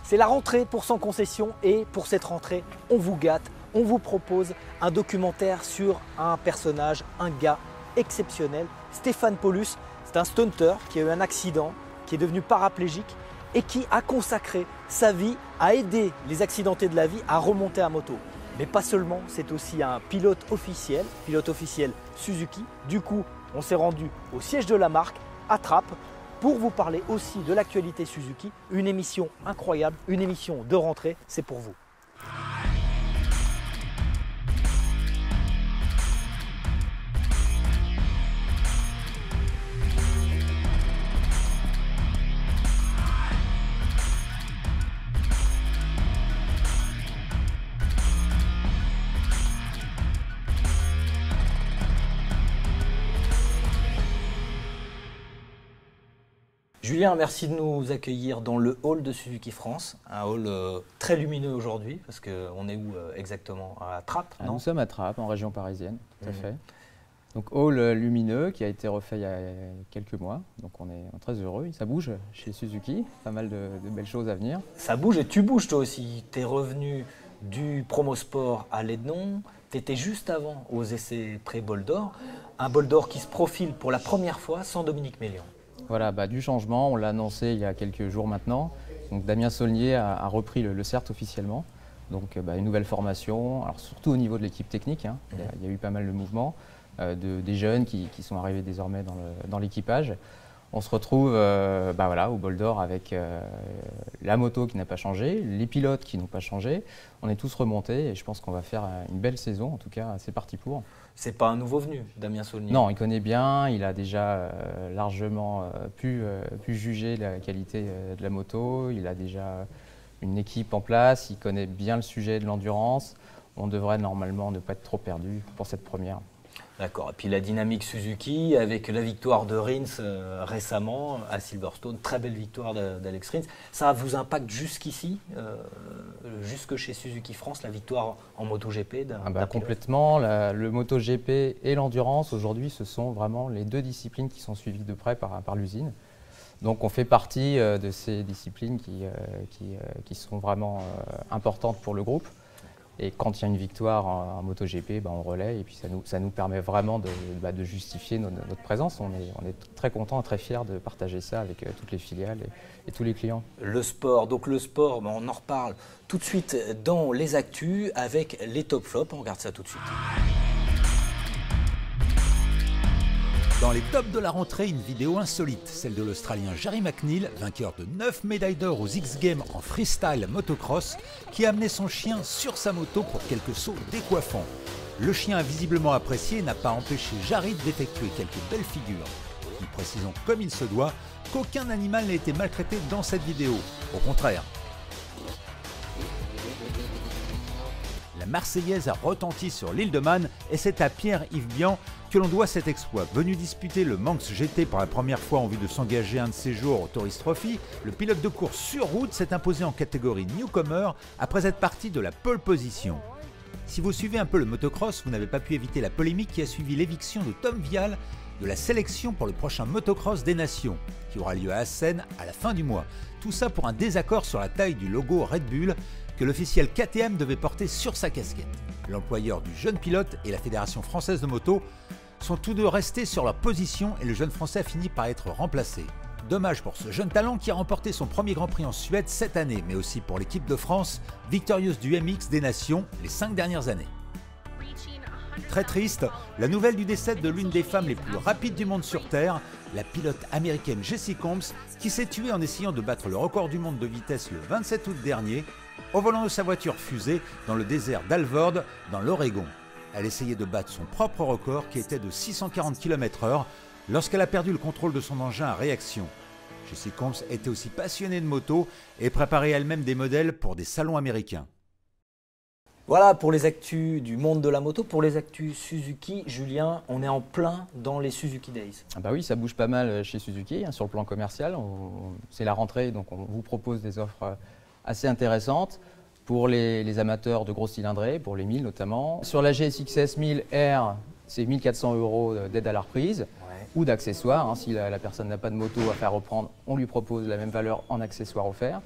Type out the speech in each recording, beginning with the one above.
C'est la rentrée pour Sans Concession et pour cette rentrée, on vous gâte, on vous propose un documentaire sur un personnage, un gars exceptionnel, Stéphane Paulus. C'est un stunter qui a eu un accident, qui est devenu paraplégique et qui a consacré sa vie à aider les accidentés de la vie à remonter à moto. Mais pas seulement, c'est aussi un pilote officiel Suzuki. Du coup, on s'est rendu au siège de la marque, à Trappes, pour vous parler aussi de l'actualité Suzuki. Une émission incroyable, une émission de rentrée, c'est pour vous. Julien, merci de nous accueillir dans le hall de Suzuki France, un hall très lumineux aujourd'hui, parce qu'on est où exactement? À Trappes, non? Nous sommes à Trappes, en région parisienne, tout à fait. Donc hall lumineux qui a été refait il y a quelques mois, donc on est très heureux, ça bouge chez Suzuki, pas mal de belles choses à venir. Ça bouge et tu bouges toi aussi, tu es revenu du Promosport à Lédon, tu étais juste avant aux essais pré-Bol d'Or, un Bol d'Or qui se profile pour la première fois sans Dominique Mélian. Voilà, du changement, on l'a annoncé il y a quelques jours maintenant. Donc Damien Saulnier a repris le CERT officiellement. Donc une nouvelle formation, alors surtout au niveau de l'équipe technique, il y a eu pas mal de mouvements, des jeunes qui sont arrivés désormais dans l'équipage. On se retrouve au Bol d'Or avec la moto qui n'a pas changé, les pilotes qui n'ont pas changé. On est tous remontés et je pense qu'on va faire une belle saison, en tout cas c'est parti pour. C'est pas un nouveau venu, Damien Saulnier? Non, il connaît bien, il a déjà largement pu juger la qualité de la moto, il a déjà une équipe en place, il connaît bien le sujet de l'endurance. On devrait normalement ne pas être trop perdu pour cette première. D'accord, et puis la dynamique Suzuki avec la victoire de Rins récemment à Silverstone, très belle victoire d'Alex Rins. Ça vous impacte jusqu'ici, jusque chez Suzuki France, la victoire en MotoGP complètement, le MotoGP et l'endurance aujourd'hui ce sont vraiment les deux disciplines qui sont suivies de près par l'usine. Donc on fait partie de ces disciplines qui sont vraiment importantes pour le groupe. Et quand il y a une victoire en MotoGP, on relaie et puis ça nous permet vraiment de justifier notre présence. On est très contents et très fiers de partager ça avec toutes les filiales et tous les clients. Le sport, on en reparle tout de suite dans les actus avec les top flops. On regarde ça tout de suite. Dans les tops de la rentrée, une vidéo insolite, celle de l'Australien Jerry McNeil, vainqueur de 9 médailles d'or aux X-Games en freestyle motocross, qui a amené son chien sur sa moto pour quelques sauts décoiffants. Le chien a visiblement apprécié et n'a pas empêché Jerry d'effectuer quelques belles figures. Nous précisons comme il se doit qu'aucun animal n'a été maltraité dans cette vidéo, au contraire. La Marseillaise a retenti sur l'île de Man et c'est à Pierre-Yves Bian que l'on doit cet exploit. Venu disputer le Manx GT pour la première fois en vue de s'engager un de ses jours au Tourist Trophy, le pilote de course sur route s'est imposé en catégorie newcomer après être parti de la pole position. Si vous suivez un peu le motocross, vous n'avez pas pu éviter la polémique qui a suivi l'éviction de Tom Vial de la sélection pour le prochain motocross des Nations, qui aura lieu à Assen à la fin du mois. Tout ça pour un désaccord sur la taille du logo Red Bull que l'officiel KTM devait porter sur sa casquette. L'employeur du jeune pilote et la Fédération française de moto sont tous deux restés sur leur position et le jeune français a fini par être remplacé. Dommage pour ce jeune talent qui a remporté son premier Grand Prix en Suède cette année, mais aussi pour l'équipe de France, victorieuse du MX des Nations les 5 dernières années. Très triste, la nouvelle du décès de l'une des femmes les plus rapides du monde sur Terre, la pilote américaine Jessie Combs, qui s'est tuée en essayant de battre le record du monde de vitesse le 27 août dernier, au volant de sa voiture fusée dans le désert d'Alvord, dans l'Oregon. Elle essayait de battre son propre record qui était de 640 km/h lorsqu'elle a perdu le contrôle de son engin à réaction. Jessie Combs était aussi passionnée de moto et préparait elle-même des modèles pour des salons américains. Voilà pour les actus du monde de la moto. Pour les actus Suzuki, Julien, on est en plein dans les Suzuki Days. Oui, ça bouge pas mal chez Suzuki sur le plan commercial. C'est la rentrée, donc on vous propose des offres assez intéressantes pour les amateurs de gros cylindrés, pour les 1000 notamment. Sur la GSX-S 1000R, c'est 1 400 € d'aide à la reprise. ou d'accessoires. Si la personne n'a pas de moto à faire reprendre, on lui propose la même valeur en accessoires offerts.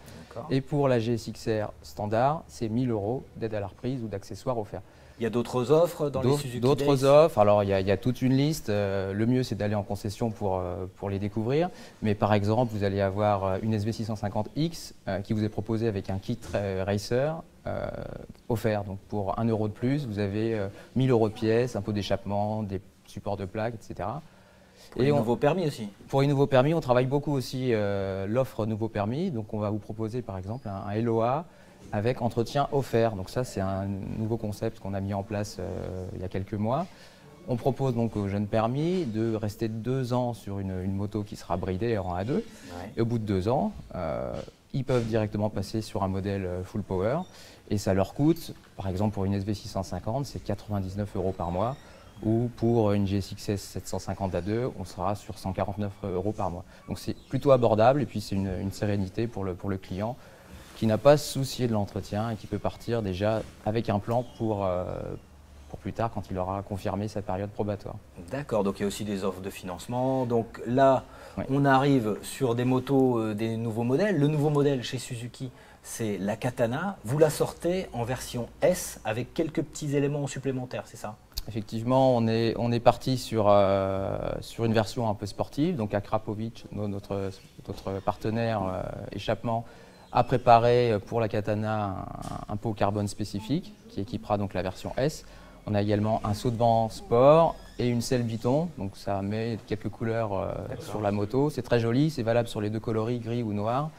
Et pour la GSX-R standard, c'est 1 000 € d'aide à la reprise ou d'accessoires offerts. Il y a d'autres offres dans les Suzuki D'autres Days? offres, alors il y a toute une liste. Le mieux, c'est d'aller en concession pour les découvrir. Mais par exemple, vous allez avoir une SV650X qui vous est proposée avec un kit Racer offert. Donc pour 1 € de plus, vous avez 1 000 € de pièces, un pot d'échappement, des supports de plaques, etc. Pour les nouveaux permis aussi. Pour les nouveaux permis, on travaille beaucoup aussi l'offre nouveau permis. Donc on va vous proposer par exemple un LOA avec entretien offert. Donc ça, c'est un nouveau concept qu'on a mis en place il y a quelques mois. On propose donc aux jeunes permis de rester 2 ans sur une moto qui sera bridée en A2. Ouais. Et au bout de 2 ans, ils peuvent directement passer sur un modèle full power. Et ça leur coûte, par exemple pour une SV650, c'est 99 € par mois. Ou pour une GSX-S 750 A2, on sera sur 149 € par mois. Donc c'est plutôt abordable et puis c'est une sérénité pour le client qui n'a pas à se soucier de l'entretien et qui peut partir déjà avec un plan pour plus tard quand il aura confirmé sa période probatoire. D'accord, donc il y a aussi des offres de financement. Donc là, oui, on arrive sur des motos, des nouveaux modèles. Le nouveau modèle chez Suzuki, c'est la Katana. Vous la sortez en version S avec quelques petits éléments supplémentaires, c'est ça? Effectivement, on est parti sur une version un peu sportive. Donc Akrapovic, notre partenaire échappement, a préparé pour la Katana un pot carbone spécifique qui équipera donc la version S. On a également un saut de vent sport et une selle biton, donc ça met quelques couleurs sur la moto. C'est très joli, c'est valable sur les 2 coloris, gris ou noir.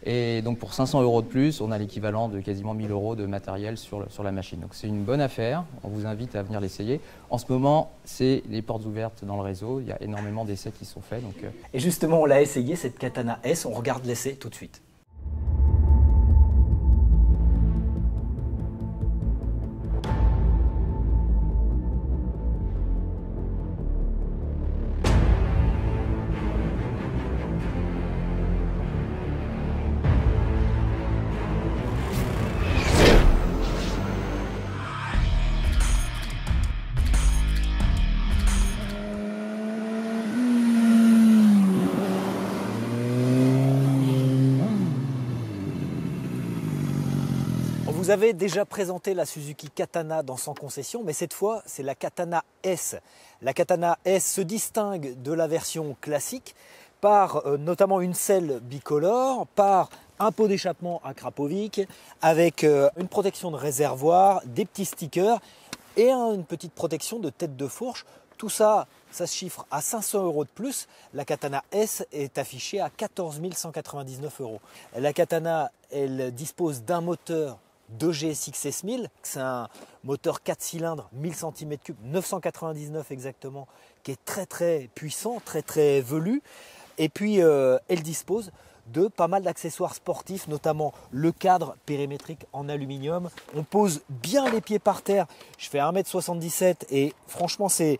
Et donc pour 500 € de plus, on a l'équivalent de quasiment 1 000 € de matériel sur la machine. Donc c'est une bonne affaire, on vous invite à venir l'essayer. En ce moment, c'est les portes ouvertes dans le réseau, il y a énormément d'essais qui sont faits. Et justement, on l'a essayé, cette Katana S, on regarde l'essai tout de suite. Vous avez déjà présenté la Suzuki Katana dans Sans Concession, mais cette fois, c'est la Katana S. La Katana S se distingue de la version classique par notamment une selle bicolore, par un pot d'échappement Akrapovic, avec une protection de réservoir, des petits stickers et une petite protection de tête de fourche. Tout ça, ça se chiffre à 500 € de plus. La Katana S est affichée à 14 199 €. La Katana, elle dispose d'un moteur de GSX S1000, c'est un moteur 4 cylindres, 1000 cm3, 999 exactement, qui est très très puissant, très très velu. Et puis elle dispose de pas mal d'accessoires sportifs, notamment le cadre périmétrique en aluminium. On pose bien les pieds par terre. Je fais 1,77 m et franchement c'est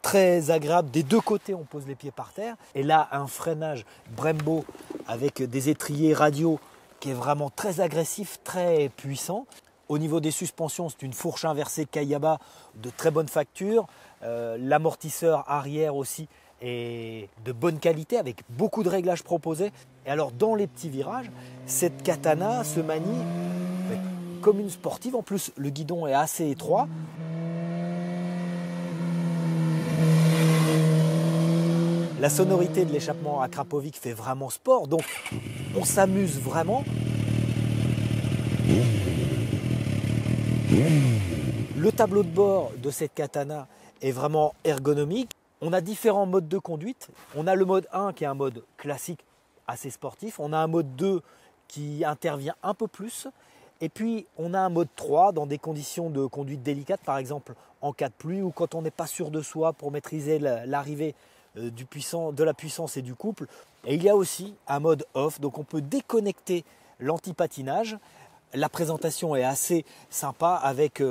très agréable. Des 2 côtés on pose les pieds par terre. Et là un freinage Brembo avec des étriers radiaux qui est vraiment très agressif, très puissant. Au niveau des suspensions, c'est une fourche inversée Kayaba de très bonne facture. L'amortisseur arrière aussi est de bonne qualité avec beaucoup de réglages proposés. Et alors dans les petits virages, cette Katana se manie comme une sportive. En plus, le guidon est assez étroit. La sonorité de l'échappement Akrapovic fait vraiment sport, donc on s'amuse vraiment. Le tableau de bord de cette Katana est vraiment ergonomique. On a différents modes de conduite. On a le mode 1 qui est un mode classique assez sportif. On a un mode 2 qui intervient un peu plus. Et puis on a un mode 3 dans des conditions de conduite délicates, par exemple en cas de pluie ou quand on n'est pas sûr de soi pour maîtriser l'arrivée de la puissance et du couple. Et il y a aussi un mode off, donc on peut déconnecter l'anti-patinage. La présentation est assez sympa avec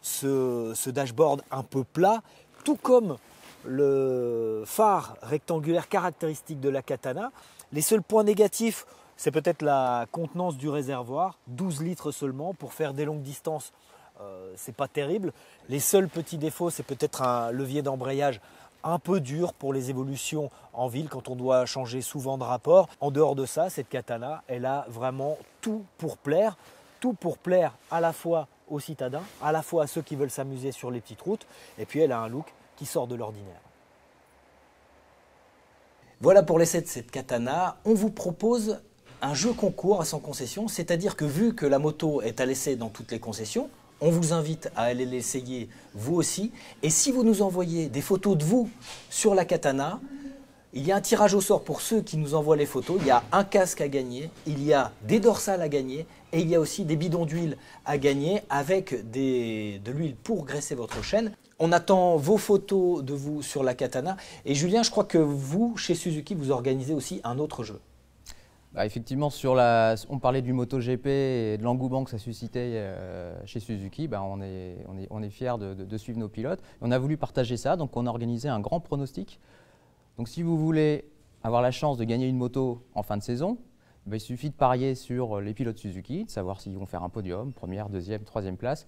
ce dashboard un peu plat, tout comme le phare rectangulaire caractéristique de la Katana. Les seuls points négatifs, c'est peut-être la contenance du réservoir, 12 litres seulement pour faire des longues distances. C'est pas terrible. Les seuls petits défauts, c'est peut-être un levier d'embrayage un peu dur pour les évolutions en ville quand on doit changer souvent de rapport. En dehors de ça, cette katana, elle a vraiment tout pour plaire à la fois aux citadins, à la fois à ceux qui veulent s'amuser sur les petites routes, et puis elle a un look qui sort de l'ordinaire. Voilà pour l'essai de cette katana. On vous propose un jeu concours à Sans Concession, c'est-à-dire que vu que la moto est à l'essai dans toutes les concessions, on vous invite à aller l'essayer vous aussi. Et si vous nous envoyez des photos de vous sur la katana, il y a un tirage au sort pour ceux qui nous envoient les photos. Il y a un casque à gagner, il y a des dorsales à gagner et il y a aussi des bidons d'huile à gagner avec de l'huile pour graisser votre chaîne. On attend vos photos de vous sur la katana. Et Julien, je crois que vous, chez Suzuki, vous organisez aussi un autre jeu. Effectivement, on parlait du MotoGP et de l'engouement que ça suscitait chez Suzuki. On est fiers de suivre nos pilotes. On a voulu partager ça, donc on a organisé un grand pronostic. Donc si vous voulez avoir la chance de gagner une moto en fin de saison, il suffit de parier sur les pilotes Suzuki, de savoir s'ils vont faire un podium, première, deuxième, troisième place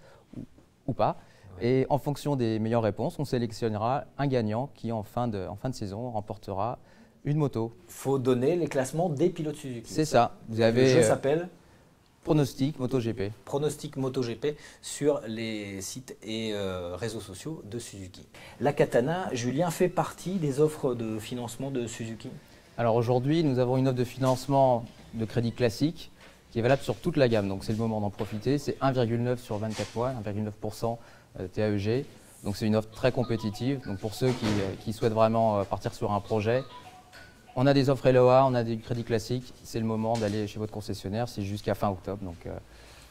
ou pas. Oui. Et en fonction des meilleures réponses, on sélectionnera un gagnant qui en fin de saison remportera une moto. Il faut donner les classements des pilotes Suzuki. C'est ça. Vous avez, le jeu s'appelle Pronostic MotoGP. Pronostic MotoGP sur les sites et réseaux sociaux de Suzuki. La katana, Julien, fait partie des offres de financement de Suzuki? Alors aujourd'hui, nous avons une offre de financement de crédit classique qui est valable sur toute la gamme. Donc c'est le moment d'en profiter. C'est 1,9 sur 24 mois, 1,9% TAEG. Donc c'est une offre très compétitive. Donc pour ceux qui souhaitent vraiment partir sur un projet, on a des offres LOA, on a des crédits classiques. C'est le moment d'aller chez votre concessionnaire. C'est jusqu'à fin octobre. Donc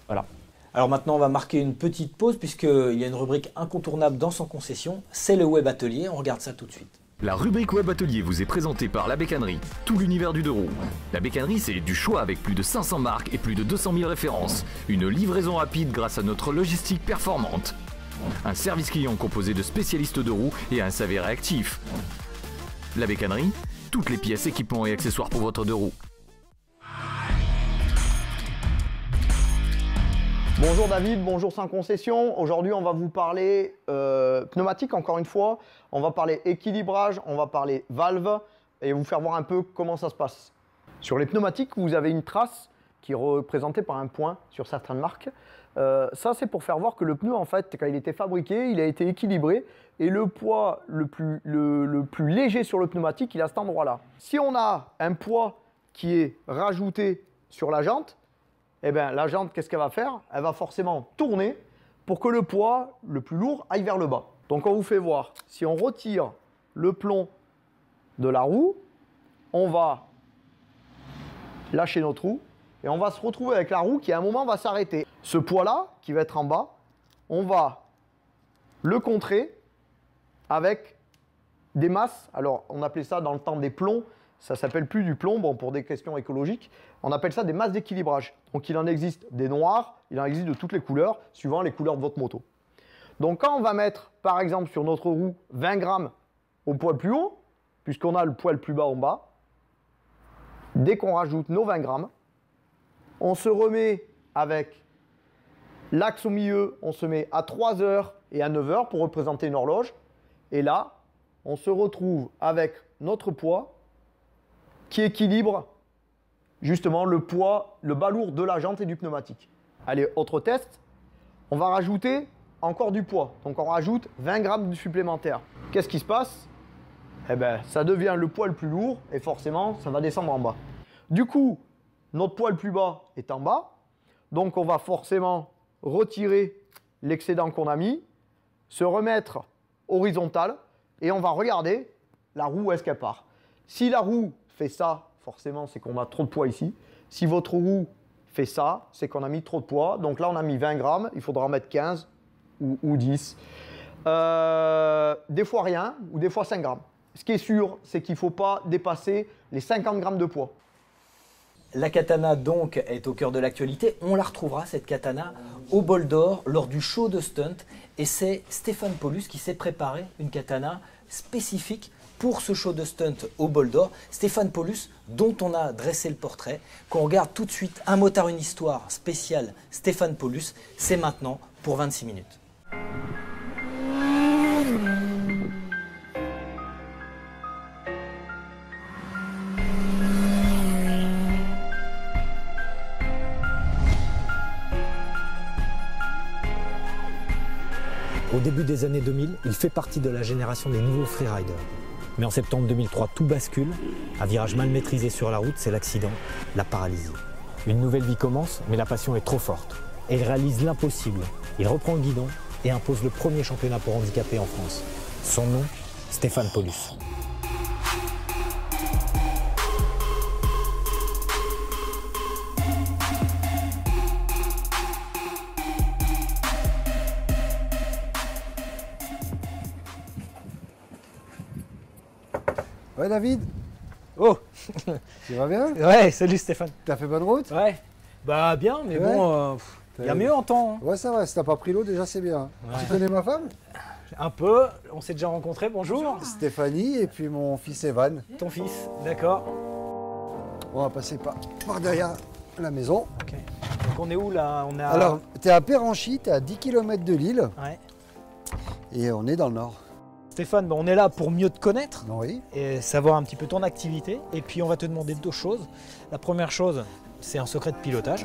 voilà. Alors maintenant, on va marquer une petite pause puisqu'il y a une rubrique incontournable dans Sans Concession. C'est le Web Atelier. On regarde ça tout de suite. La rubrique Web Atelier vous est présentée par La Bécannerie, tout l'univers du deux roues. La Bécannerie, c'est du choix avec plus de 500 marques et plus de 200 000 références. Une livraison rapide grâce à notre logistique performante. Un service client composé de spécialistes de roues et un SAV réactif. La Bécannerie, toutes les pièces, équipements et accessoires pour votre deux roues. Bonjour David, bonjour Sans Concession. Aujourd'hui, on va vous parler pneumatique encore une fois. On va parler équilibrage, on va parler valve et vous faire voir un peu comment ça se passe. Sur les pneumatiques, vous avez une trace qui est représentée par un point sur certaines marques. Ça, c'est pour faire voir que le pneu, en fait, quand il était fabriqué, il a été équilibré et le poids le plus léger sur le pneumatique, il est à cet endroit-là. Si on a un poids qui est rajouté sur la jante, eh bien, la jante, qu'est-ce qu'elle va faire? Elle va forcément tourner pour que le poids le plus lourd aille vers le bas. Donc, on vous fait voir, si on retire le plomb de la roue, on va lâcher notre roue et on va se retrouver avec la roue qui, à un moment, va s'arrêter. Ce poids-là, qui va être en bas, on va le contrer avec des masses. Alors, on appelait ça dans le temps des plombs. Ça ne s'appelle plus du plomb, bon, pour des questions écologiques. On appelle ça des masses d'équilibrage. Donc, il en existe des noirs, il en existe de toutes les couleurs, suivant les couleurs de votre moto. Donc, quand on va mettre, par exemple, sur notre roue, 20 grammes au poids le plus haut, puisqu'on a le poids le plus bas en bas, dès qu'on rajoute nos 20 grammes, on se remet avec l'axe au milieu, on se met à 3 heures et à 9 heures pour représenter une horloge. Et là, on se retrouve avec notre poids qui équilibre justement le poids, le bas lourd de la jante et du pneumatique. Allez, autre test. On va rajouter encore du poids. Donc on rajoute 20 grammes supplémentaires. Qu'est-ce qui se passe? Eh bien, ça devient le poids le plus lourd et forcément, ça va descendre en bas. Du coup, notre poids le plus bas est en bas. Donc on va forcément retirer l'excédent qu'on a mis, se remettre horizontal et on va regarder la roue où est-ce qu'elle part. Si la roue fait ça, forcément, c'est qu'on a trop de poids ici. Si votre roue fait ça, c'est qu'on a mis trop de poids. Donc là, on a mis 20 grammes, il faudra en mettre 15 ou 10. Des fois rien, ou des fois 5 grammes. Ce qui est sûr, c'est qu'il ne faut pas dépasser les 50 grammes de poids. La katana donc est au cœur de l'actualité. On la retrouvera, cette katana, au Bol d'Or lors du show de stunt. Et c'est Stéphane Paulus qui s'est préparé une katana spécifique pour ce show de stunt au Bol d'Or. Stéphane Paulus, dont on a dressé le portrait, qu'on regarde tout de suite. Un motard, une histoire spéciale Stéphane Paulus. C'est maintenant pour 26 minutes. Au début des années 2000, il fait partie de la génération des nouveaux freeriders. Mais en septembre 2003, tout bascule. Un virage mal maîtrisé sur la route, c'est l'accident, la paralysie. Une nouvelle vie commence, mais la passion est trop forte. Et il réalise l'impossible. Il reprend le guidon et impose le premier championnat pour handicapés en France. Son nom, Stéphane Paulus. Ouais David, Oh, tu vas bien? ouais, salut Stéphane. T'as fait bonne route? Ouais, bah bien, mais Ouais. bon, il y a mieux en temps. Hein. Ouais ça va, si t'as pas pris l'eau déjà c'est bien. Ouais. Tu connais ma femme? Un peu, on s'est déjà rencontrés, bonjour. Stéphanie et puis mon fils Evan. Ton fils, d'accord. On va passer par derrière la maison. Ok. Donc on est où là? On est à... Alors, t'es à Péranchy, t'es à 10 km de Lille Ouais. et on est dans le nord. Stéphane, on est là pour mieux te connaître Oui. et savoir un petit peu ton activité. Et puis on va te demander deux choses. La première chose, c'est un secret de pilotage.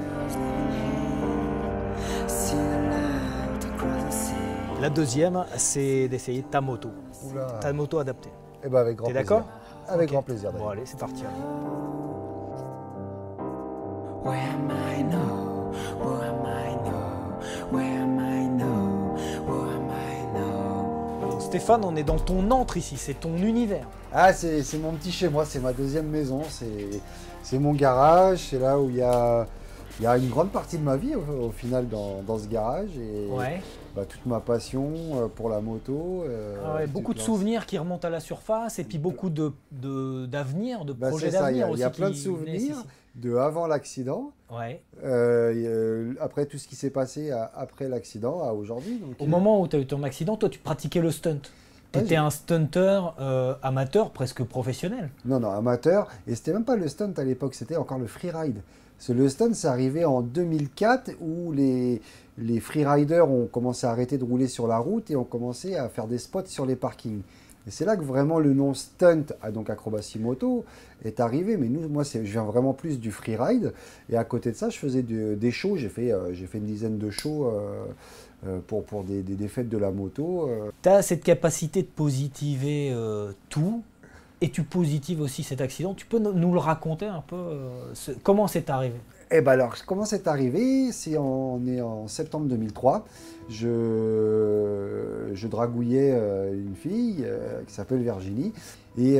La deuxième, c'est d'essayer ta moto. Oula. Ta moto adaptée. Eh ben avec grand T'es plaisir. d'accord? Avec Ok. grand plaisir. David. Bon allez, c'est parti. alors. Where am I now? Where am I now? Where am I now? Where am I now? Stéphane, on est dans ton antre ici, c'est ton univers. Ah c'est mon petit chez moi, c'est ma deuxième maison, c'est mon garage, c'est là où il y a une grande partie de ma vie au final dans ce garage et Ouais. toute ma passion pour la moto. Ah ouais, beaucoup de souvenirs qui remontent à la surface et puis beaucoup d'avenir, de projets C'est ça, il y d'avenir a, aussi. il y a plein de qui souvenirs naissent ici. de avant l'accident, Ouais. après tout ce qui s'est passé après l'accident à aujourd'hui. donc, Au moment où tu as eu ton accident, toi tu pratiquais le stunt. Tu étais un stunter amateur, presque professionnel. Non, amateur. Et c'était même pas le stunt à l'époque, c'était encore le freeride. Le stunt, c'est arrivé en 2004 où les freeriders ont commencé à arrêter de rouler sur la route et ont commencé à faire des spots sur les parkings. Et c'est là que vraiment le nom stunt, donc acrobatie moto, est arrivé. Mais moi, je viens vraiment plus du freeride. Et à côté de ça, je faisais des shows. J'ai fait une dizaine de shows pour des fêtes de la moto. Tu as cette capacité de positiver tout. Et tu positives aussi cet accident. Tu peux nous le raconter un peu comment c'est arrivé? Eh ben alors, comment c'est arrivé? On est en septembre 2003. Je dragouillais une fille qui s'appelle Virginie. Et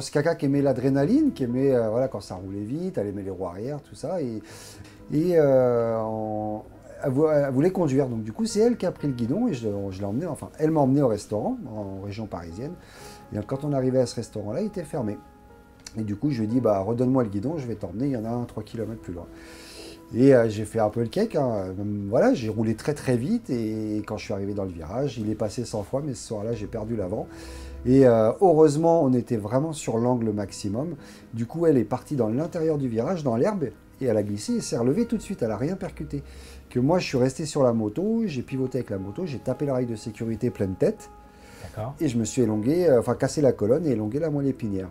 c'est quelqu'un qui aimait l'adrénaline, qui aimait quand ça roulait vite, elle aimait les roues arrière, tout ça. Elle voulait conduire. Donc du coup, c'est elle qui a pris le guidon et je l'ai emmené, elle m'a emmené au restaurant en région parisienne. Et quand on arrivait à ce restaurant-là, il était fermé. Et du coup, je lui ai dit, redonne-moi le guidon, je vais t'emmener, il y en a un 3 km plus loin. Et j'ai fait un peu le cake, j'ai roulé très très vite et quand je suis arrivé dans le virage, il est passé 100 fois, mais ce soir-là, j'ai perdu l'avant. Et heureusement, on était vraiment sur l'angle maximum. Du coup, elle est partie dans l'intérieur du virage, dans l'herbe, et elle a glissé et s'est relevée tout de suite, elle n'a rien percuté. Que moi, je suis resté sur la moto, j'ai pivoté avec la moto, j'ai tapé la rail de sécurité pleine tête. Et je me suis cassé la colonne et élongué la moelle épinière.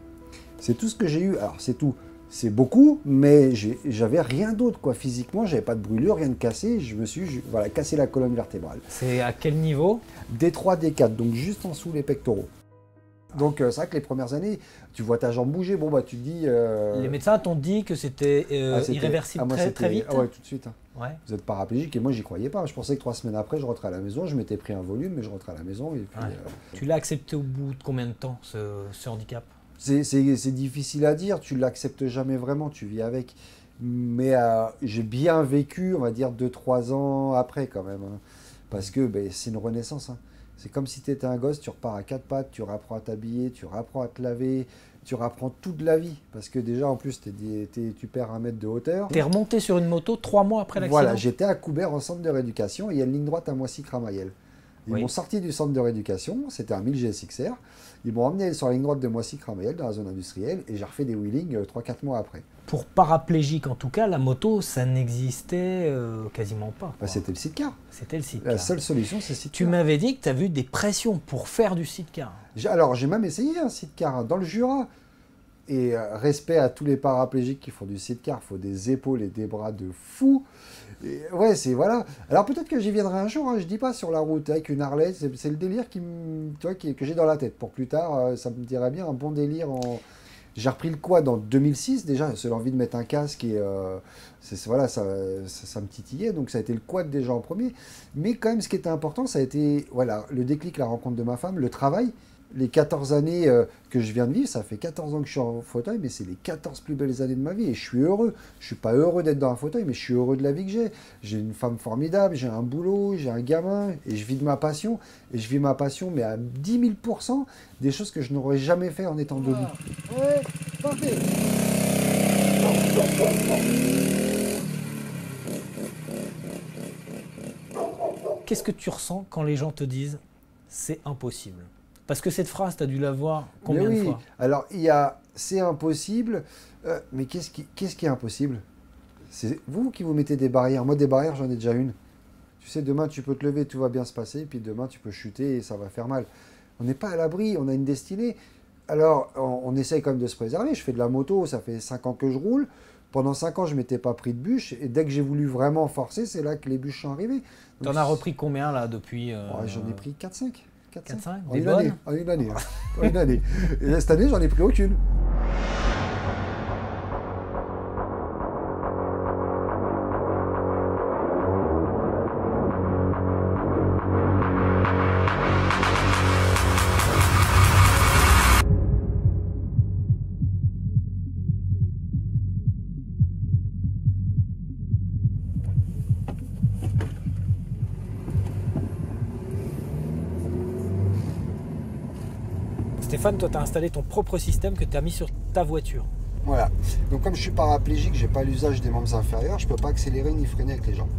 C'est tout ce que j'ai eu. Alors c'est tout, c'est beaucoup, mais j'avais rien d'autre quoi. Physiquement, j'avais pas de brûlure, rien de cassé. Je me suis cassé la colonne vertébrale. C'est à quel niveau? D3, D4, donc juste en dessous les pectoraux. Donc c'est vrai que les premières années, tu vois ta jambe bouger, tu te dis... Les médecins t'ont dit que c'était irréversible très vite? Ah ouais, tout de suite. Ouais. Vous êtes paraplégique et moi j'y croyais pas. Je pensais que 3 semaines après je rentrais à la maison, je m'étais pris un volume mais je rentrais à la maison. Et puis, Tu l'as accepté au bout de combien de temps ce handicap? C'est difficile à dire, tu l'acceptes jamais vraiment, tu vis avec. Mais j'ai bien vécu, on va dire 2-3 ans après quand même. Parce que c'est une renaissance. C'est comme si tu étais un gosse, tu repars à 4 pattes, tu rapprends à t'habiller, tu rapprends à te laver, tu rapprends toute la vie. Parce que déjà, en plus, tu perds 1 mètre de hauteur. Tu es remonté sur une moto 3 mois après l'accident? Voilà, j'étais à Coubert, en centre de rééducation, et il y a une ligne droite à Moissy-Cramayel. Ils m'ont sorti du centre de rééducation, c'était un 1000 GSXR. Ils m'ont emmené sur la ligne droite de Moissy-Cramayel, dans la zone industrielle, et j'ai refait des wheelings 3-4 mois après. Pour paraplégique, en tout cas, la moto, ça n'existait quasiment pas. C'était le sidecar. C'était le sidecar. La seule solution, c'est le sidecar. Tu m'avais dit que tu as vu des pressions pour faire du sidecar. Alors, j'ai même essayé un sidecar dans le Jura. Et respect à tous les paraplégiques qui font du sidecar, il faut des épaules et des bras de fou. Et ouais, c'est voilà. Alors peut-être que j'y viendrai un jour, hein, je dis pas sur la route avec une Harley, c'est le délire que j'ai dans la tête. Pour plus tard, ça me dirait bien un bon délire. J'ai repris le quad en 2006 déjà, j'ai envie de mettre un casque et voilà, ça me titillait, donc ça a été le quad déjà en premier. Mais quand même, ce qui était important, ça a été voilà, le déclic, la rencontre de ma femme, le travail. Les 14 années que je viens de vivre, ça fait 14 ans que je suis en fauteuil, mais c'est les 14 plus belles années de ma vie et je suis heureux. Je ne suis pas heureux d'être dans un fauteuil, mais je suis heureux de la vie que j'ai. J'ai une femme formidable, j'ai un boulot, j'ai un gamin et je vis de ma passion. Et je vis ma passion, mais à 10 000% des choses que je n'aurais jamais fait en étant debout. Ouais, parfait. Qu'est-ce que tu ressens quand les gens te disent « c'est impossible » ? Parce que cette phrase, tu as dû la voir combien de fois ? Alors, il y a « c'est impossible », mais qu'est-ce qui est impossible ? C'est vous qui vous mettez des barrières. Moi, des barrières, j'en ai déjà une. Tu sais, demain, tu peux te lever, tout va bien se passer, puis demain, tu peux chuter et ça va faire mal. On n'est pas à l'abri, on a une destinée. Alors, on essaye quand même de se préserver. Je fais de la moto, ça fait 5 ans que je roule. Pendant 5 ans, je ne m'étais pas pris de bûche. Et dès que j'ai voulu vraiment forcer, c'est là que les bûches sont arrivées. Tu en as repris combien, là, depuis J'en ai pris 4-5. 4-5 en une année. En une année. En une année. Et cette année, j'en ai pris aucune. Stéphane, toi, tu as installé ton propre système que tu as mis sur ta voiture. Voilà. Donc, comme je suis paraplégique, je n'ai pas l'usage des membres inférieurs, je ne peux pas accélérer ni freiner avec les jambes.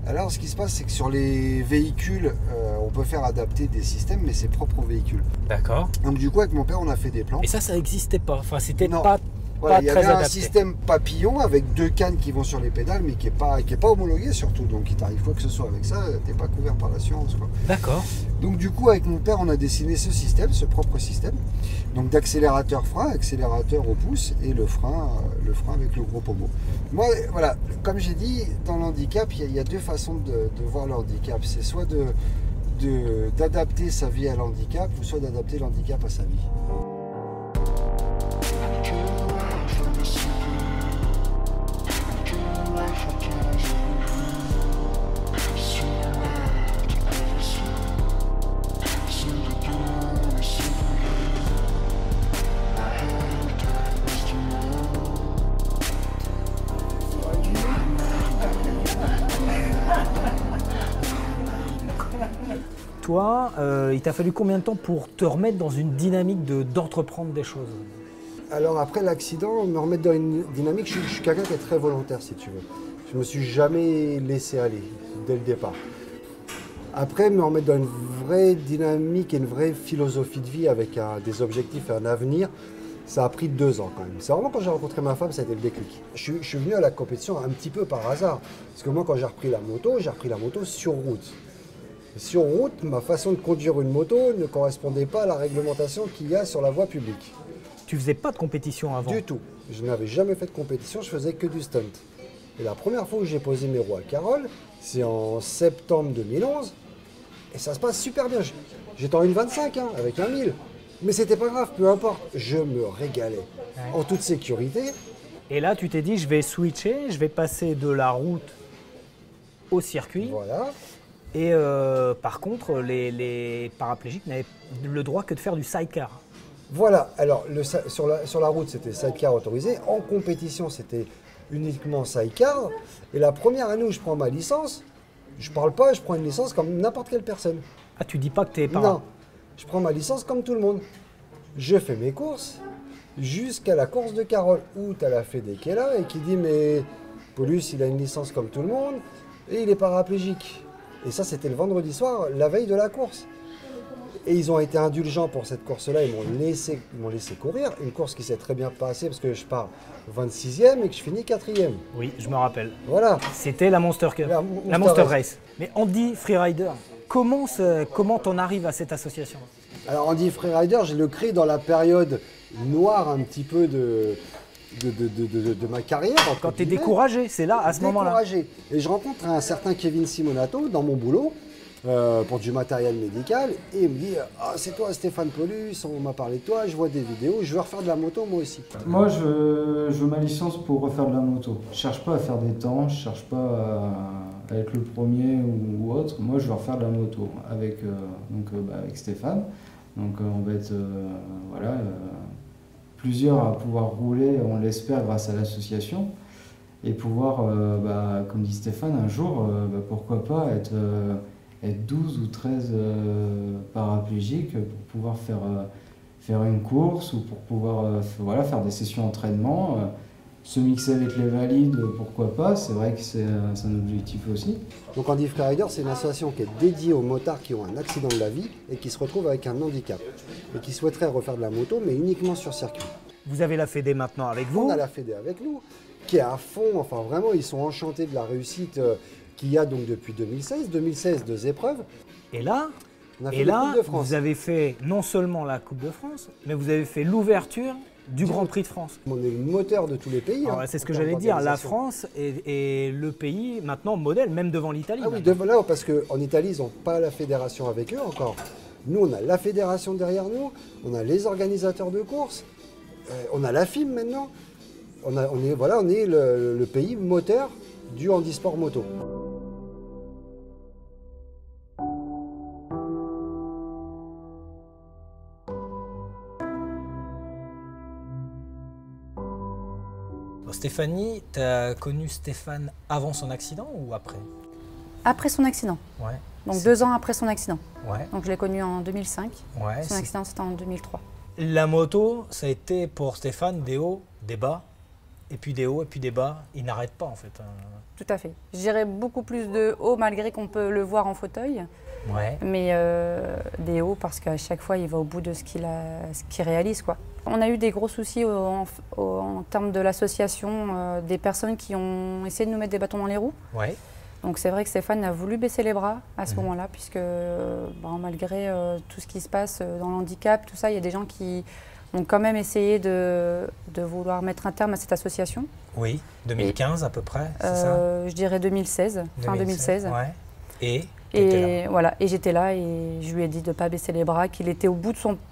Alors, ce qui se passe, c'est que sur les véhicules, on peut faire adapter des systèmes, mais c'est propre au véhicule. D'accord. Donc, du coup, avec mon père, on a fait des plans. Et ça n'existait pas. Enfin, c'était Non. pas Voilà, il y très avait un adapté. système papillon avec 2 cannes qui vont sur les pédales, mais qui n'est pas homologué surtout. Donc, il t'arrive quoi que ce soit avec ça, tu n'es pas couvert par l'assurance, quoi. D'accord. Donc du coup, avec mon père, on a dessiné ce système, ce propre système, donc d'accélérateur-frein, accélérateur au pouce et le frein avec le gros pommeau. Moi, voilà, comme j'ai dit, dans l'handicap, il y a 2 façons de voir le handicap. C'est soit d'adapter sa vie à l'handicap, ou soit d'adapter l'handicap à sa vie. Toi, il t'a fallu combien de temps pour te remettre dans une dynamique d'entreprendre des choses ? Alors après l'accident, me remettre dans une dynamique, je suis quelqu'un qui est très volontaire si tu veux. Je me suis jamais laissé aller dès le départ. Après, me remettre dans une vraie dynamique et une vraie philosophie de vie avec des objectifs et un avenir, ça a pris 2 ans quand même. C'est vraiment quand j'ai rencontré ma femme, ça a été le déclic. Je suis venu à la compétition un petit peu par hasard. Parce que moi, quand j'ai repris la moto sur route. Sur route, ma façon de conduire une moto ne correspondait pas à la réglementation qu'il y a sur la voie publique. Tu faisais pas de compétition avant ? Du tout. Je n'avais jamais fait de compétition, je faisais que du stunt. Et la première fois où j'ai posé mes roues à Carole, c'est en septembre 2011. Et ça se passe super bien. J'étais en 1,25 avec un 1000. Mais c'était pas grave, peu importe. Je me régalais. En toute sécurité. Et là, tu t'es dit, je vais switcher, je vais passer de la route au circuit. Voilà. Et par contre, les paraplégiques n'avaient le droit que de faire du sidecar. Voilà. Alors, sur la route, c'était sidecar autorisé. En compétition, c'était uniquement sidecar. Et la première année où je prends ma licence, je parle pas, je prends une licence comme n'importe quelle personne. Ah, tu dis pas que t'es para ? Non. Je prends ma licence comme tout le monde. Je fais mes courses jusqu'à la course de Carole où tu as la Fédé qui est là et qui dit mais Paulus il a une licence comme tout le monde et il est paraplégique. Et ça c'était le vendredi soir, la veille de la course. Et ils ont été indulgents pour cette course-là, ils m'ont laissé courir. Une course qui s'est très bien passée parce que je pars 26e et que je finis 4e. Oui, je me rappelle. Voilà. C'était la Monster Cup, la Monster Race. Mais Andy Freerider, comment t'en arrives à cette association ? Alors Andy Freerider, je le crée dans la période noire un petit peu de ma carrière. entre Quand tu es guillemets. découragé, c'est là, à ce moment-là. Découragé. Et je rencontre un certain Kevin Simonato dans mon boulot pour du matériel médical et il me dit ah, c'est toi Stéphane Paulus, on m'a parlé de toi, je vois des vidéos, je veux refaire de la moto moi aussi. Moi, je veux ma licence pour refaire de la moto. Je cherche pas à faire des temps, je cherche pas à être le premier ou autre. Moi, je veux refaire de la moto avec, avec Stéphane. Donc, on va être plusieurs à pouvoir rouler, on l'espère, grâce à l'association. Et pouvoir, comme dit Stéphane, un jour, pourquoi pas être 12 ou 13 paraplégiques pour pouvoir faire une course ou pour pouvoir faire des sessions d'entraînement, se mixer avec les valides, pourquoi pas, c'est vrai que c'est un objectif aussi. Donc Andy Free Rider, c'est une association qui est dédiée aux motards qui ont un accident de la vie et qui se retrouvent avec un handicap et qui souhaiteraient refaire de la moto mais uniquement sur circuit. Vous avez la Fédé maintenant avec vous. On a la Fédé avec nous qui est à fond, enfin vraiment ils sont enchantés de la réussite qu'il y a donc depuis 2016. 2016, 2 épreuves. Et là, on a fait la Coupe de France. vous avez fait non seulement la Coupe de France, mais vous avez fait l'ouverture du Grand Prix de France. On est le moteur de tous les pays. Alors, c'est ce que j'allais dire, la France est le pays maintenant modèle, même devant l'Italie. Ah oui, là, parce qu'en Italie, ils n'ont pas la fédération avec eux encore. Nous, on a la fédération derrière nous, on a les organisateurs de courses, on a la FIM maintenant. On est le pays moteur du handisport moto. Stéphanie, tu as connu Stéphane avant son accident ou après? Après son accident. Ouais. Donc 2 ans après son accident. Ouais. Donc je l'ai connu en 2005. Ouais, son accident, c'était en 2003. La moto, ça a été pour Stéphane des hauts, des bas, et puis des hauts, et puis des bas. Il n'arrête pas en fait. Tout à fait. Je dirais beaucoup plus de hauts malgré qu'on peut le voir en fauteuil. Ouais. Mais des hauts parce qu'à chaque fois, il va au bout de ce qu'il réalise, quoi. On a eu des gros soucis en termes de l'association, des personnes qui ont essayé de nous mettre des bâtons dans les roues. Ouais. Donc c'est vrai que Stéphane a voulu baisser les bras à ce moment-là, puisque malgré tout ce qui se passe dans l'handicap, tout ça, il y a des gens qui ont quand même essayé de vouloir mettre un terme à cette association. Oui, 2015 à peu près, c'est ça? Je dirais 2016, fin 2016. Ouais. Et voilà, et j'étais là et je lui ai dit de ne pas baisser les bras, qu'il était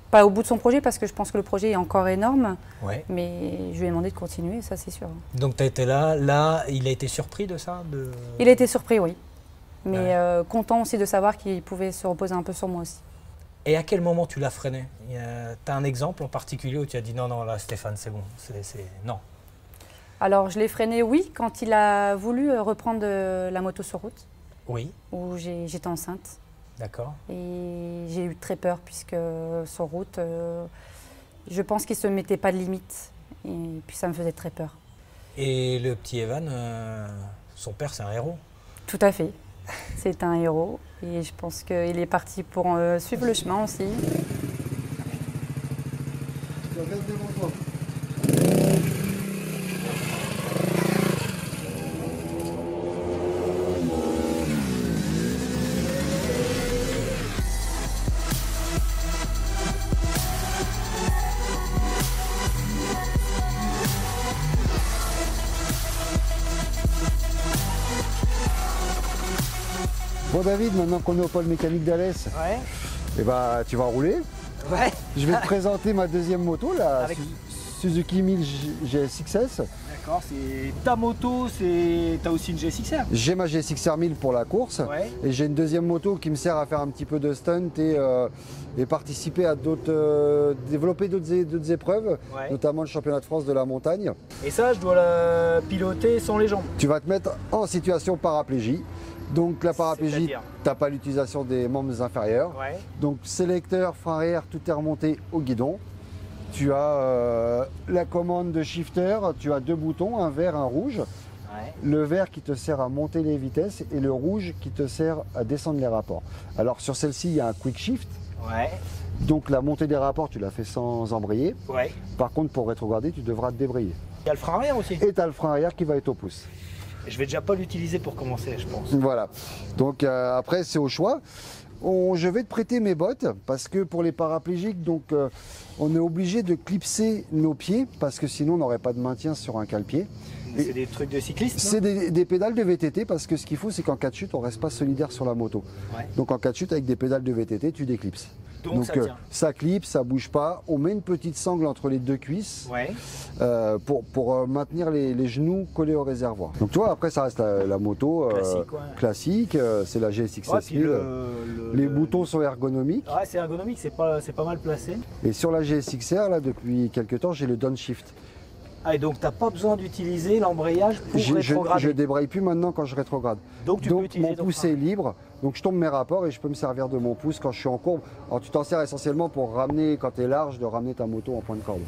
pas au bout de son projet parce que je pense que le projet est encore énorme, ouais. Mais je lui ai demandé de continuer, ça c'est sûr. Donc tu as été là, il a été surpris de ça Il a été surpris, oui, mais content aussi de savoir qu'il pouvait se reposer un peu sur moi aussi. Et à quel moment tu l'as freiné? Tu as un exemple en particulier où tu as dit non, là Stéphane c'est bon, non? Alors je l'ai freiné, oui, quand il a voulu reprendre la moto sur route. Oui. Où j'étais enceinte. D'accord. Et j'ai eu très peur puisque sur route, je pense qu'il ne se mettait pas de limite. Et puis ça me faisait très peur. Et le petit Evan, son père c'est un héros? Tout à fait. C'est un héros. Et je pense qu'il est parti pour suivre le chemin aussi. Bon David, maintenant qu'on est au pôle mécanique d'Alès, ouais. Eh ben, tu vas rouler. Ouais. Je vais te présenter ma deuxième moto, la Suzuki 1000 GSX-S. D'accord, c'est ta moto, t'as aussi une GSX-R? J'ai ma GSX-R 1000 pour la course, ouais. Et j'ai une deuxième moto qui me sert à faire un petit peu de stunt et participer à développer d'autres épreuves, ouais. Notamment le championnat de France de la montagne. Et ça, je dois la piloter sans les jambes? Tu vas te mettre en situation paraplégie. Donc la paraplégie, tu n'as pas l'utilisation des membres inférieurs. Ouais. Donc sélecteur, frein arrière, tout est remonté au guidon. Tu as la commande de shifter, tu as 2 boutons, un vert, un rouge. Ouais. Le vert qui te sert à monter les vitesses et le rouge qui te sert à descendre les rapports. Alors sur celle-ci, il y a un quick shift. Ouais. Donc la montée des rapports, tu la fais sans embrayer. Ouais. Par contre, pour rétrograder, tu devras te débrayer. Il y a le frein arrière aussi. Et tu as le frein arrière qui va être au pouce. Je vais déjà pas l'utiliser pour commencer, je pense. Voilà. Donc après, c'est au choix. Je vais te prêter mes bottes parce que pour les paraplégiques, donc, on est obligé de clipser nos pieds parce que sinon on n'aurait pas de maintien sur un cale-pied. C'est des trucs de cycliste. C'est des pédales de VTT parce que ce qu'il faut, c'est qu'en cas de chute, on reste pas solidaire sur la moto. Ouais. Donc en cas de chute, avec des pédales de VTT, tu déclipses. Donc ça tient. Ça clipse, ça bouge pas. On met une petite sangle entre les deux cuisses Ouais. pour maintenir les genoux collés au réservoir. Donc tu vois, après ça reste la moto Classique, ouais. classique, c'est la GSX Ouais, 6000. puis Les boutons sont ergonomiques. Ouais, c'est ergonomique, c'est pas mal placé. Et sur la GSX-R, là, depuis quelques temps, j'ai le downshift. Ah, et donc t'as pas besoin d'utiliser l'embrayage pour rétrograder. Je débraye plus maintenant quand je rétrograde. Donc tu peux utiliser mon ton pouce frein. est libre, donc je tombe mes rapports et je peux me servir de mon pouce quand je suis en courbe. Alors tu t'en sers essentiellement pour ramener, quand tu es large, de ramener ta moto en point de corde.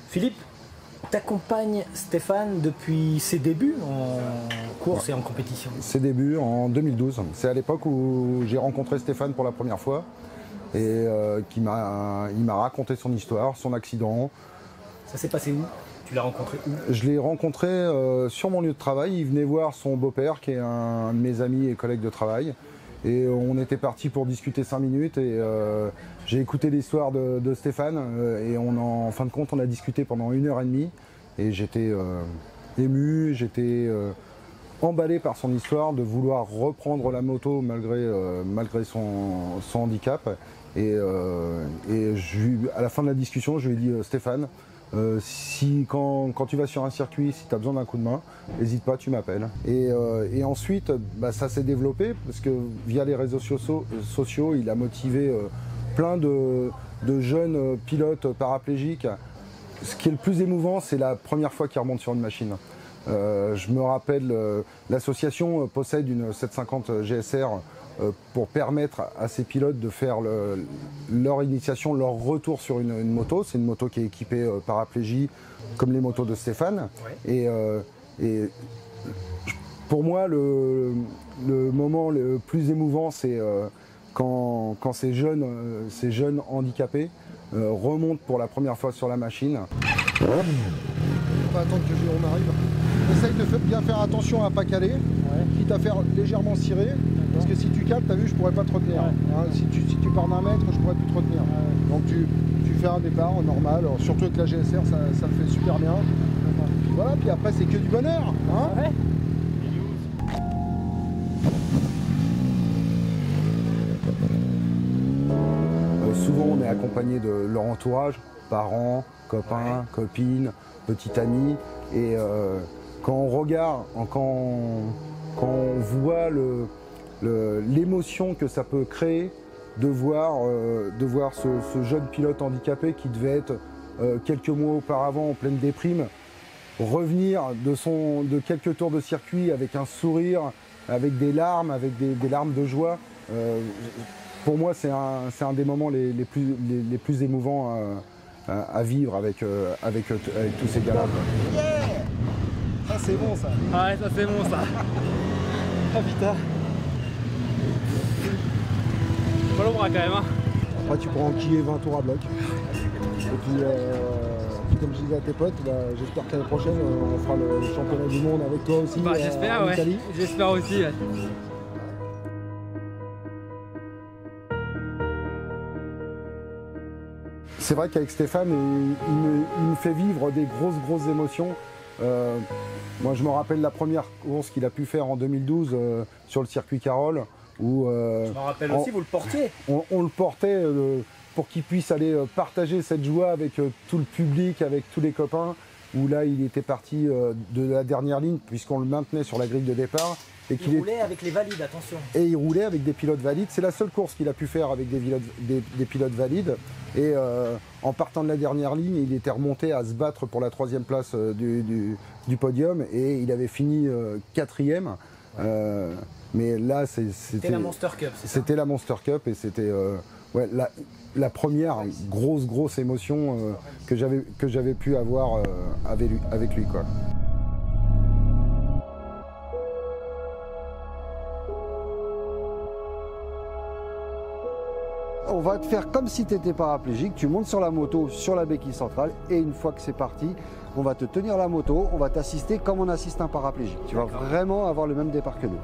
Philippe, t'accompagnes Stéphane depuis ses débuts en course et en compétition. Ses débuts en 2012. C'est à l'époque où j'ai rencontré Stéphane pour la première fois et il m'a raconté son histoire, son accident. Ça s'est passé où? Tu l'as rencontré où? Je l'ai rencontré sur mon lieu de travail. Il venait voir son beau-père qui est un de mes amis et collègues de travail. Et on était parti pour discuter 5 minutes et j'ai écouté l'histoire de Stéphane et en fin de compte on a discuté pendant 1h30 et j'étais ému, j'étais emballé par son histoire de vouloir reprendre la moto malgré son handicap et à la fin de la discussion je lui ai dit Stéphane, quand tu vas sur un circuit, si tu as besoin d'un coup de main, n'hésite pas, tu m'appelles. Et ensuite, ça s'est développé parce que via les réseaux sociaux, il a motivé plein de jeunes pilotes paraplégiques. Ce qui est le plus émouvant, c'est la première fois qu'ils remontent sur une machine. Je me rappelle, l'association possède une 750 GSR pour permettre à ces pilotes de faire leur initiation, leur retour sur une moto. C'est une moto qui est équipée paraplégie, comme les motos de Stéphane. Ouais. Et pour moi, le moment le plus émouvant, c'est quand ces jeunes handicapés remontent pour la première fois sur la machine. On va attendre que Jérôme arrive. Essaye de bien faire attention à ne pas caler, quitte à faire légèrement cirer, parce que si tu cales, tu as vu, je pourrais pas te retenir. Hein, si tu pars d'un mètre, je pourrais plus te retenir. Donc tu fais un départ normal, surtout avec la GSR, ça le fait super bien. Puis voilà, puis après c'est que du bonheur. Hein. Souvent on est accompagné de leur entourage, parents, copains, copines, petits amis. Et quand on regarde, quand on voit l'émotion que ça peut créer de voir ce jeune pilote handicapé qui devait être quelques mois auparavant en pleine déprime, revenir de quelques tours de circuit avec un sourire, avec des larmes de joie. Pour moi, c'est un des moments les plus émouvants à vivre avec tous ces gars-là. Yeah, ça c'est bon ça. Ouais, ça c'est bon ça. Ah putain. Pas le bras quand même. Hein. Après tu prends enquiller 20 tours à bloc. Et puis comme je disais à tes potes, j'espère que l'année prochaine on fera le championnat du monde avec toi aussi. J'espère, ouais. Italie. J'espère aussi. Ouais. C'est vrai qu'avec Stéphane, il me fait vivre des grosses émotions. Moi, je me rappelle la première course qu'il a pu faire en 2012 sur le circuit Carole. Je me rappelle aussi, vous le portiez. On le portait pour qu'il puisse aller partager cette joie avec tout le public, avec tous les copains. Où là, il était parti de la dernière ligne, puisqu'on le maintenait sur la grille de départ. Et il roulait avec les valides, attention. Et il roulait avec des pilotes valides. C'est la seule course qu'il a pu faire avec des pilotes valides. Et en partant de la dernière ligne, il était remonté à se battre pour la 3e place du podium. Et il avait fini 4e. Mais là, c'était la Monster Cup, c'est ça? C'était la Monster Cup et c'était la première grosse émotion que j'avais pu avoir avec lui, quoi. on va te faire comme si tu étais paraplégique. Tu montes sur la moto, sur la béquille centrale, et une fois que c'est parti, on va te tenir la moto, on va t'assister comme on assiste un paraplégique. Tu vas vraiment avoir le même départ que nous.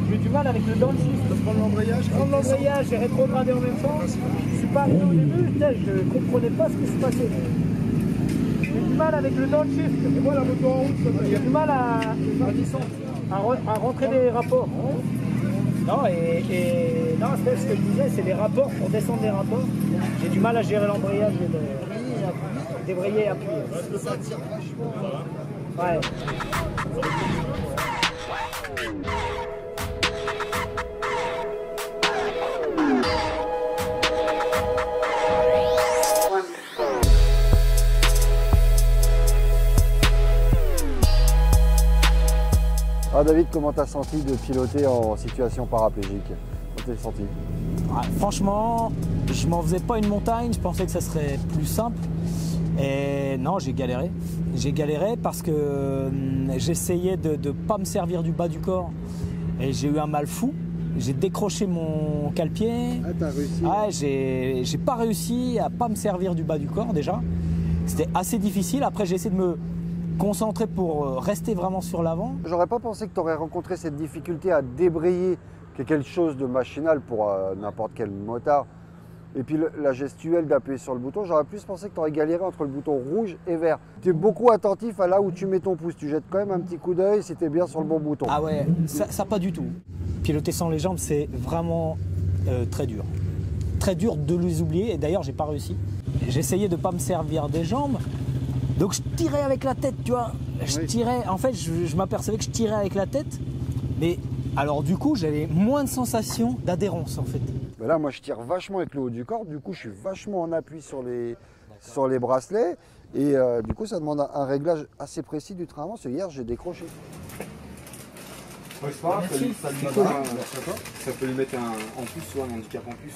J'ai du mal avec le downshift. Prendre l'embrayage et rétrograder en même temps. Je suis pas arrivé au début, je ne comprenais pas ce qui se passait. J'ai du mal avec le downshift. Et moi la moto en route, j'ai du mal à rentrer des rapports. Non, non, Steph, ce que je disais, c'est les rapports, pour descendre les rapports. J'ai du mal à gérer l'embrayage et le débrayer et appuyer. Ouais. Ah David, comment t'as senti de piloter en situation paraplégique? Comment t'as senti? Franchement, je m'en faisais pas une montagne, je pensais que ça serait plus simple. Et non, j'ai galéré. J'ai galéré parce que j'essayais de ne pas me servir du bas du corps. Et j'ai eu un mal fou. J'ai décroché mon cale-pied. Ah, t'as réussi? Ouais, j'ai pas réussi à pas me servir du bas du corps déjà. C'était assez difficile. Après, j'ai essayé de me concentrer pour rester vraiment sur l'avant. J'aurais pas pensé que tu aurais rencontré cette difficulté à débrayer, qui est quelque chose de machinal pour n'importe quel motard. Et puis la gestuelle d'appuyer sur le bouton, j'aurais plus pensé que tu aurais galéré entre le bouton rouge et vert. Tu es beaucoup attentif à là où tu mets ton pouce. Tu jettes quand même un petit coup d'œil si tu es bien sur le bon bouton. Ah ouais, ça pas du tout. Piloter sans les jambes, c'est vraiment très dur. Très dur de les oublier, et d'ailleurs, j'ai pas réussi. J'essayais de pas me servir des jambes, donc je tirais avec la tête, tu vois. Je tirais, en fait, je m'apercevais que je tirais avec la tête, mais alors du coup, j'avais moins de sensation d'adhérence, en fait. Mais là, moi, je tire vachement avec le haut du corps. Du coup, je suis vachement en appui sur les bracelets. Et du coup, ça demande un réglage assez précis du train avant. Parce que hier, j'ai décroché. Ouais, c'est pas grave, ça peut lui mettre en plus, soit un handicap en plus.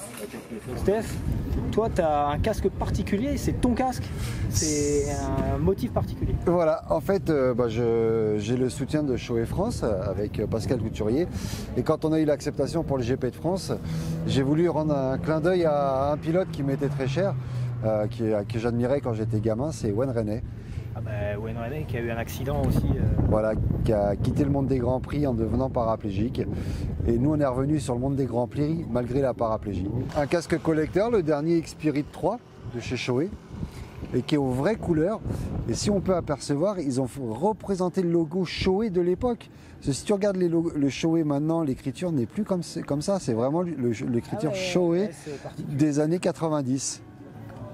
Steph, toi, tu as un casque particulier, c'est ton casque, c'est un motif particulier. Voilà, en fait, j'ai le soutien de Shoei France avec Pascal Couturier. Et quand on a eu l'acceptation pour le GP de France, j'ai voulu rendre un clin d'œil à un pilote qui m'était très cher, que j'admirais quand j'étais gamin, c'est Wayne René. Ah bah, Wayne René qui a eu un accident aussi. Voilà, qui a quitté le monde des Grands Prix en devenant paraplégique. Et nous, on est revenus sur le monde des Grands Prix malgré la paraplégie. Un casque collecteur, le dernier X-Spirit 3 de chez Shoei, et qui est aux vraies couleurs. Et si on peut apercevoir, ils ont représenté le logo Shoei de l'époque. Parce que si tu regardes le Shoei maintenant, l'écriture n'est plus comme ça. C'est vraiment l'écriture Shoei des années 90.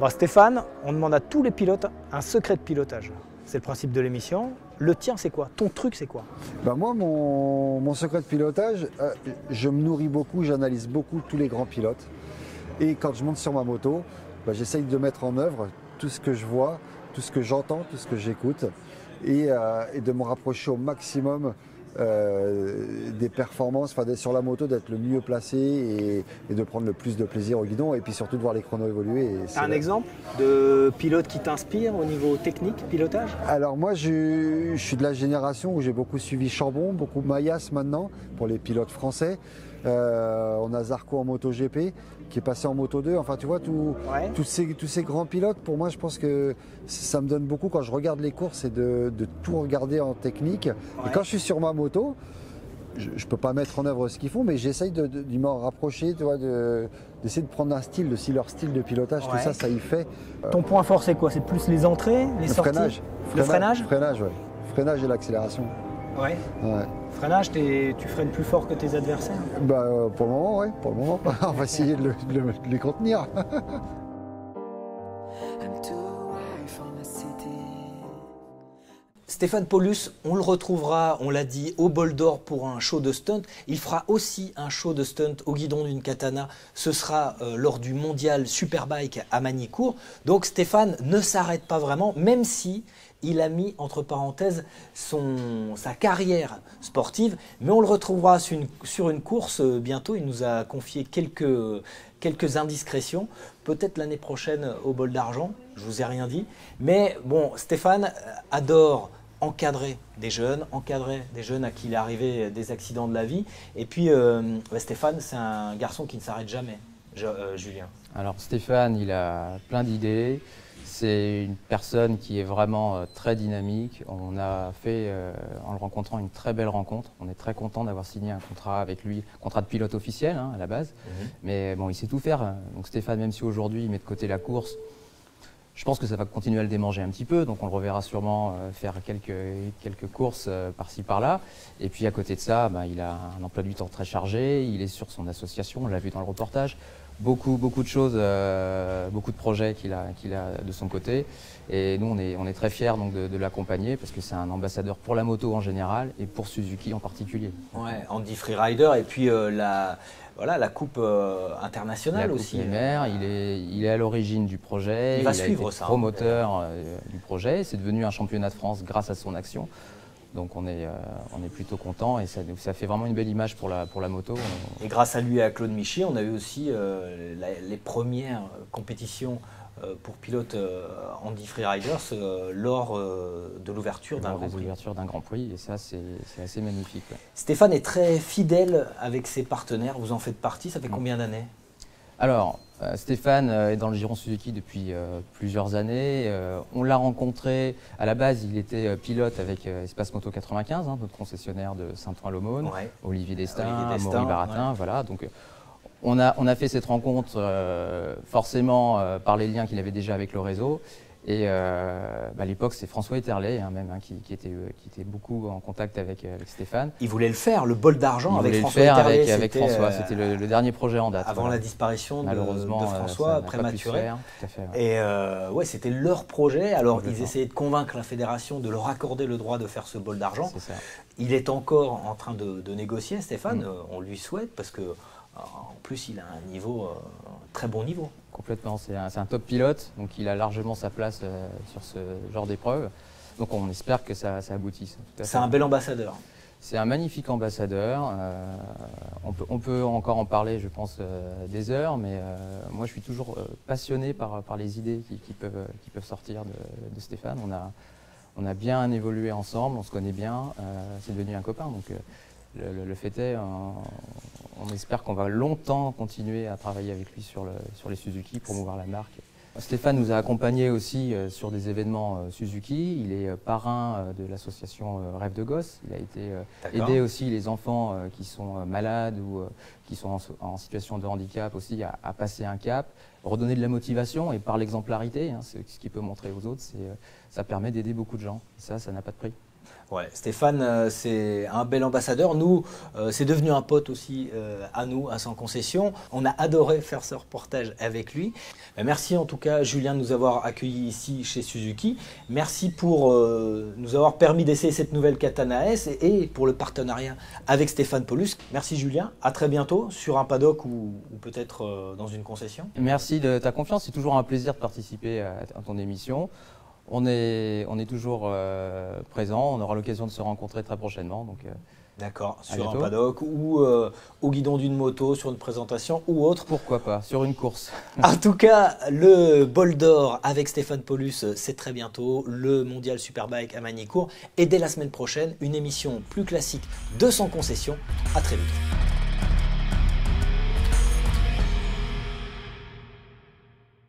Bon, Stéphane, on demande à tous les pilotes un secret de pilotage. C'est le principe de l'émission. Le tien, c'est quoi? Ton truc, c'est quoi? Moi, mon secret de pilotage, je me nourris beaucoup, j'analyse beaucoup tous les grands pilotes. Et quand je monte sur ma moto, j'essaye de mettre en œuvre tout ce que je vois, tout ce que j'entends, tout ce que j'écoute, et de me rapprocher au maximum des performances, sur la moto, d'être le mieux placé et de prendre le plus de plaisir au guidon, et puis surtout de voir les chronos évoluer. Un exemple de pilote qui t'inspire au niveau technique, pilotage? Alors moi, je suis de la génération où j'ai beaucoup suivi Chambon, beaucoup Maillas maintenant, pour les pilotes français. On a Zarco en MotoGP qui est passé en Moto2. Enfin, tu vois, tous ces grands pilotes, pour moi, je pense que ça me donne beaucoup quand je regarde les courses et de tout regarder en technique. Ouais. Et quand je suis sur ma moto, je peux pas mettre en œuvre ce qu'ils font, mais j'essaye d'y m'en rapprocher, tu vois, d'essayer de prendre un style, leur style de pilotage, tout ça y fait. Ton point fort, c'est quoi? C'est plus les entrées, les sorties? Le freinage? Freinage, ouais. Freinage et l'accélération. Ouais. Freinage, tu freines plus fort que tes adversaires? Bah, pour le moment, ouais, pour le moment. On va essayer de les contenir. Stéphane Paulus, on le retrouvera, on l'a dit, au Bol d'Or pour un show de stunt. Il fera aussi un show de stunt au guidon d'une katana. Ce sera lors du mondial Superbike à Magny-Cours. Donc Stéphane ne s'arrête pas vraiment, même si il a mis entre parenthèses sa carrière sportive. Mais on le retrouvera sur une course bientôt. Il nous a confié quelques indiscrétions. Peut-être l'année prochaine au Bol d'Argent, je vous ai rien dit. Mais bon, Stéphane adore encadrer des jeunes à qui il est arrivé des accidents de la vie. Et puis Stéphane, c'est un garçon qui ne s'arrête jamais, Julien. Alors Stéphane, il a plein d'idées. C'est une personne qui est vraiment très dynamique. On a fait, en le rencontrant, une très belle rencontre. On est très content d'avoir signé un contrat avec lui, contrat de pilote officiel à la base. Mais bon, il sait tout faire. Donc Stéphane, même si aujourd'hui il met de côté la course, je pense que ça va continuer à le démanger un petit peu. Donc on le reverra sûrement faire quelques courses par-ci par-là. Et puis à côté de ça, il a un emploi du temps très chargé. Il est sur son association, on l'a vu dans le reportage. Beaucoup de choses, beaucoup de projets qu'il a de son côté. Et nous, on est très fiers donc, de l'accompagner parce que c'est un ambassadeur pour la moto en général et pour Suzuki en particulier. Ouais, Andy Freerider et puis la coupe internationale aussi. Il est à l'origine du projet. Il va suivre ça. Promoteur du projet. C'est devenu un championnat de France grâce à son action. Donc on est plutôt content et ça fait vraiment une belle image pour la moto. Et grâce à lui et à Claude Michy, on a eu aussi les premières compétitions pour pilotes Andy Freeriders lors de l'ouverture d'un Grand Prix. Et ça, c'est assez magnifique. Ouais. Stéphane est très fidèle avec ses partenaires. Vous en faites partie. Ça fait combien d'années? Alors, Stéphane est dans le giron Suzuki depuis plusieurs années. On l'a rencontré, à la base, il était pilote avec Espace Moto 95, notre concessionnaire de Saint-Ouen-l'Aumône, Olivier Destin, Maurice Baratin, voilà. Donc, on a fait cette rencontre forcément par les liens qu'il avait déjà avec le réseau. Et à l'époque, c'est François Etterlet qui était beaucoup en contact avec Stéphane. Il voulait le faire, le Bol d'Argent avec François Etterlet. Avec François, c'était le dernier projet en date. Avant la disparition malheureusement, de François, prématuré. Tout à fait, ouais. Et c'était leur projet. Alors ils essayaient de convaincre la fédération de leur accorder le droit de faire ce Bol d'Argent. Il est encore en train de négocier, Stéphane. On lui souhaite parce que en plus il a un niveau, très bon niveau. Complètement, c'est un top pilote, donc il a largement sa place sur ce genre d'épreuve. Donc on espère que ça aboutisse. C'est un bel ambassadeur. C'est un magnifique ambassadeur. On peut encore en parler, je pense, des heures, mais moi je suis toujours passionné par les idées qui peuvent sortir de Stéphane. On a bien évolué ensemble, on se connaît bien, c'est devenu un copain. Donc le fait est, on espère qu'on va longtemps continuer à travailler avec lui sur les Suzuki, promouvoir la marque. Stéphane nous a accompagnés aussi sur des événements Suzuki. Il est parrain de l'association Rêve de Gosse. Il a été aider aussi les enfants qui sont malades ou qui sont en situation de handicap aussi à passer un cap, redonner de la motivation et par l'exemplarité, ce qu'il peut montrer aux autres, ça permet d'aider beaucoup de gens. Ça n'a pas de prix. Ouais, Stéphane, c'est un bel ambassadeur. Nous, c'est devenu un pote aussi à nous, à Sans Concession. On a adoré faire ce reportage avec lui. Merci en tout cas, Julien, de nous avoir accueillis ici chez Suzuki. Merci pour nous avoir permis d'essayer cette nouvelle Katana S et pour le partenariat avec Stéphane Paulus. Merci Julien, à très bientôt sur un paddock ou peut-être dans une concession. Merci de ta confiance, c'est toujours un plaisir de participer à ton émission. On est toujours présent, on aura l'occasion de se rencontrer très prochainement. D'accord, sur un paddock ou au guidon d'une moto, sur une présentation ou autre. Pourquoi pas, sur une course. En tout cas, le Bol d'Or avec Stéphane Paulus, c'est très bientôt. Le Mondial Superbike à Magny-Cours. Et dès la semaine prochaine, une émission plus classique de Sans Concession. À très vite.